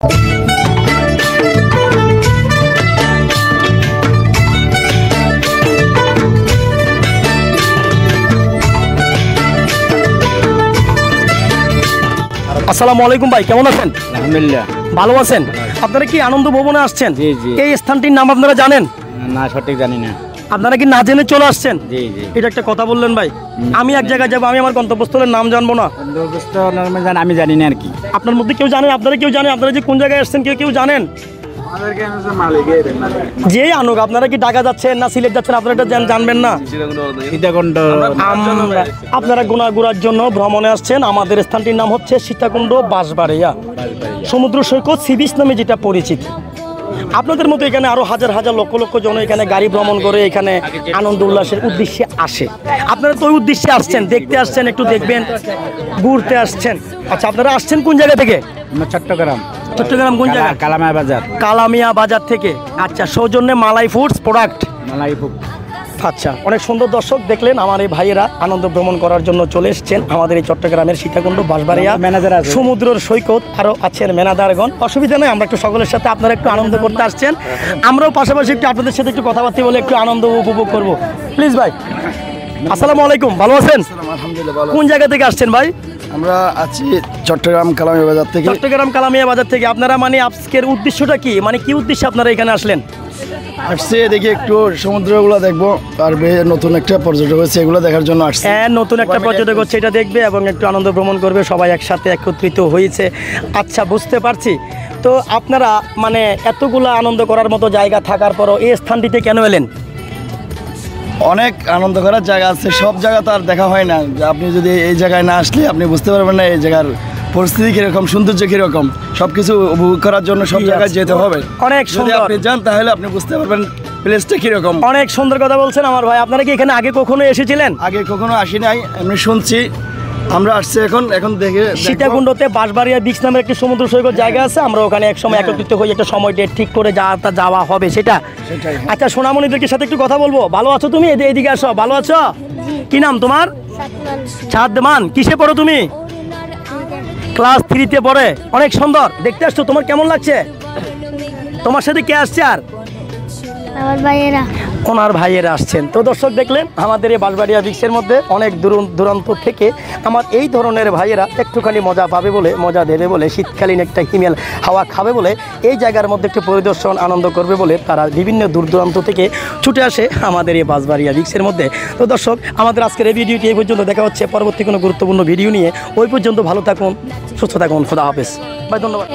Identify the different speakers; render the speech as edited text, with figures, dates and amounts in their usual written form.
Speaker 1: আসসালামু আলাইকুম ভাই, কেমন আছেন?
Speaker 2: আলহামদুলিল্লাহ
Speaker 1: ভালো আছেন। আপনারা কি আনন্দ ভবনে আসছেন?
Speaker 2: জি জি।
Speaker 1: এই স্থানটির নাম আপনারা জানেন?
Speaker 2: না সঠিক জানি না।
Speaker 1: আপনারা কি না জেনে চলে আসছেন?
Speaker 2: জি জি।
Speaker 1: এটা একটা কথা বললেন ভাই। আমি এক জায়গায় যাবো, আমি আমার গন্তব্যস্থলের নাম জানবো না?
Speaker 2: আমি জানি না আর কি।
Speaker 1: আপনার মধ্যে কেউ জানেন? আপনারা কেউ জানেন আপনারা যে কোন জায়গায় আসছেন? কেউ জানেন? যে আনুক, আপনারা কি ঢাকা যাচ্ছেন না সিলেট যাচ্ছেন? আপনারা এটা জানবেন না? আপনারা ঘোরার জন্য ভ্রমণে আসছেন। আমাদের স্থানটির নাম হচ্ছে সীতাকুণ্ড বাঁশবাড়িয়া সমুদ্র সৈকত, সি বিচ নামে যেটা পরিচিত। আপনাদের মতো এখানে আরো হাজার হাজার লক্ষ লক্ষ জন এখানে গাড়ি ভ্রমণ করে এখানে আনন্দ উল্লাসের উদ্দেশ্যে আসে। আপনারা তো ওই উদ্দেশ্যে আসছেন, দেখতে আসছেন, একটু দেখবেন, ঘুরতে আসছেন। আচ্ছা, আপনারা আসছেন কোন জায়গা থেকে?
Speaker 2: চট্টগ্রাম।
Speaker 1: চট্টগ্রাম কোন জায়গা?
Speaker 2: কালামিয়া বাজার।
Speaker 1: কালামিয়া বাজার থেকে। আচ্ছা, সৌজন্যে মালাই ফুডস প্রোডাক্ট।
Speaker 2: মালাই ফুড।
Speaker 1: আচ্ছা, অনেক সুন্দর। দর্শক দেখলেন, আমার এই ভাইয়েরা আনন্দ ভ্রমণ করার জন্য চলে এসছেন আমাদের এই চট্টগ্রামের সীতাকুণ্ড বাঁশবাড়িয়া সমুদ্রের সৈকত। আরও আছেন ম্যানেজারগণ। অসুবিধা নেই, আমরা একটু সকলের সাথে আপনারা একটু আনন্দ করতে আসছেন, আমরাও পাশাপাশি একটু আপনাদের সাথে একটু কথাবার্তা বলে একটু আনন্দ উপভোগ করবো। প্লিজ ভাই। আসসালামু আলাইকুম, ভালো আছেন?
Speaker 3: আলহামদুলিল্লাহ।
Speaker 1: কোন জায়গা থেকে আসছেন ভাই?
Speaker 3: আমরা আছি চট্টগ্রাম কালামিয়া বাজার থেকে।
Speaker 1: চট্টগ্রাম কালামিয়া বাজার থেকে। আপনারা মানে আজকের উদ্দেশ্যটা কি, মানে কি উদ্দেশ্যে আপনারা এখানে আসলেন?
Speaker 3: আসছে দেখি একটু সমুদ্রগুলো দেখবো, আর নতুন একটা পর্যটক হচ্ছে এগুলো দেখার জন্য আসছে।
Speaker 1: হ্যাঁ, নতুন একটা পর্যটক হচ্ছে, এটা দেখবে এবং একটু আনন্দ ভ্রমণ করবে, সবাই একসাথে একত্রিত হয়েছে। আচ্ছা, বুঝতে পারছি। তো আপনারা মানে এতগুলা আনন্দ করার মতো জায়গা থাকার পরও এই স্থানটিতে কেন এলেন?
Speaker 3: অনেক আনন্দ করার জায়গা আছে, সব জায়গা তো আর দেখা হয় না। আপনি যদি এই জায়গায় না আসলে আপনি বুঝতে পারবেন না এই জায়গার পরিস্থিতি কিরকম, সৌন্দর্য কিরকম। সবকিছু উপভোগ করার জন্য সব জায়গায় যেতে হবে।
Speaker 1: অনেক
Speaker 3: যদি
Speaker 1: সুন্দর।
Speaker 3: আপনি যান তাহলে আপনি বুঝতে পারবেন প্লেসটা কিরকম।
Speaker 1: অনেক সুন্দর কথা বলছেন আমার ভাই। আপনারা কি এখানে আগে কখনো এসেছিলেন?
Speaker 3: আগে কখনো আসি নাই, এমনি শুনছি। আমরা আসছি এখন দেখে।
Speaker 1: সীতাকুণ্ডতে বাঁশবাড়িয়া বিচ নামের একটি সমুদ্র সৈকত জায়গা আছে। আমরা ওখানে এক সময় একত্রিত হয়ে একটা সময় ডেট ঠিক করে যাওয়া হবে সেটা। আচ্ছা, সোনামণিদের সাথে একটু কথা বলবো। ভালো আছো তুমি? এদিকে আসো। ভালো আছো? কি নাম তোমার? সাদমান। কিসে পড়ো তুমি? ক্লাস 3-তে পড়ে। অনেক সুন্দর দেখতে আসছো। তোমার কেমন লাগছে? তোমার সাথে কে আসছে? আর ওনার ভাইয়েরা আসছেন। তো দর্শক দেখলেন, আমাদের এই বাঁশবাড়িয়া বিচের মধ্যে অনেক দূরান্ত থেকে আমার এই ধরনের ভাইয়েরা একটুখানি মজা পাবে বলে, মজা দেবে বলে, শীতকালীন একটা হিমেল হাওয়া খাবে বলে, এই জায়গার মধ্যে একটু পরিদর্শন আনন্দ করবে বলে তারা বিভিন্ন দূরান্ত থেকে ছুটে আসে আমাদের এই বাঁশবাড়িয়া বিচের মধ্যে। তো দর্শক, আমাদের আজকের এই ভিডিওটি এই পর্যন্ত। দেখা হচ্ছে পরবর্তী কোনো গুরুত্বপূর্ণ ভিডিও নিয়ে। ওই পর্যন্ত ভালো থাকুন, সুস্থ থাকুন। খোদা হাফেজ ভাই, ধন্যবাদ।